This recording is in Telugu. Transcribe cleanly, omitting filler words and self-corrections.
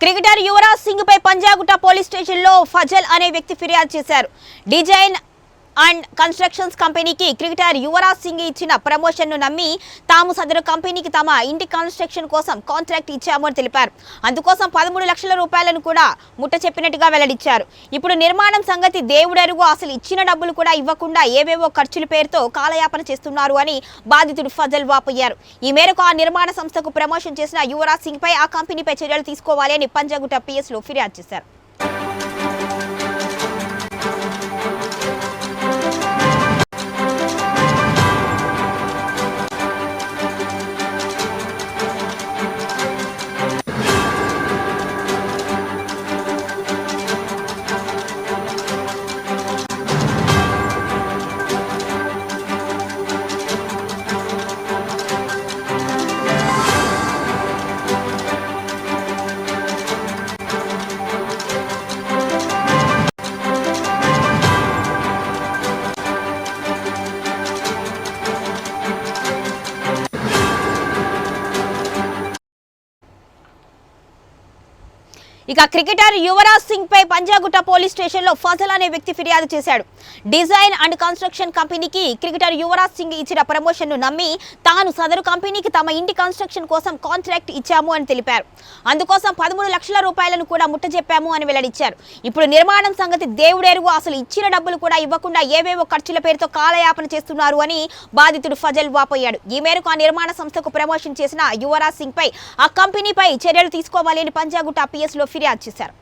క్రికెటర్ యువరాజ్ సింగ్ పై పంజాగుట్ట పోలీస్ స్టేషన్లో ఫజల్ అనే వ్యక్తి ఫిర్యాదు చేశారు. డిజైన్ అండ్ కన్స్ట్రక్షన్స్ కంపెనీకి క్రికెటర్ యువరాజ్ సింగ్ ఇచ్చిన ప్రమోషన్ను నమ్మి తాము సదరు కంపెనీకి తమ ఇంటి కన్స్ట్రక్షన్ కోసం కాంట్రాక్ట్ ఇచ్చామని తెలిపారు. అందుకోసం 13 లక్షల రూపాయలను కూడా ముట్ట చెప్పినట్టుగా వెల్లడించారు. ఇప్పుడు నిర్మాణం సంగతి దేవుడెరుగు, అసలు ఇచ్చిన డబ్బులు కూడా ఇవ్వకుండా ఏవేవో ఖర్చుల పేరుతో కాలయాపన చేస్తున్నారు అని బాధితుడు ఫజల్ వాపోయారు. ఈ మేరకు ఆ నిర్మాణ సంస్థకు ప్రమోషన్ చేసిన యువరాజ్ సింగ్ పై ఆ కంపెనీపై చర్యలు తీసుకోవాలి అని పంజాగుట్ట పిఎస్లో ఫిర్యాదు చేశారు. ఇక క్రికెటర్ యువరాజ్ సింగ్ పై పంజాగుట్ట పోలీస్ స్టేషన్లో ఫజల్ అనే వ్యక్తి ఫిర్యాదు చేశాడు. డిజైన్ అండ్ కన్స్ట్రక్షన్ కంపెనీకి క్రికెటర్ యువరాజ్ సింగ్ ఇచ్చిన ప్రమోషన్ను నమ్మి తాను సదరు కంపెనీకి తమ ఇంటి కన్స్ట్రక్షన్ కోసం కాంట్రాక్ట్ ఇచ్చాము అని తెలిపారు. అందుకోసం 13 లక్షల రూపాయలను కూడా ముట్టజెప్పాము అని వెల్లడించారు. ఇప్పుడు నిర్మాణం సంగతి దేవుడెరుగు, అసలు ఇచ్చిన డబ్బులు కూడా ఇవ్వకుండా ఏవేవో ఖర్చుల పేరుతో కాలయాపన చేస్తున్నారు అని బాధితుడు ఫజల్ వాపోయాడు. ఈ మేరకు ఆ నిర్మాణ సంస్థకు ప్రమోషన్ చేసిన యువరాజ్ సింగ్ పై ఆ కంపెనీపై చర్యలు తీసుకోవాలి అని పంజాగుట్ట పిఎస్లో ఫిర్యాదు చేశారు.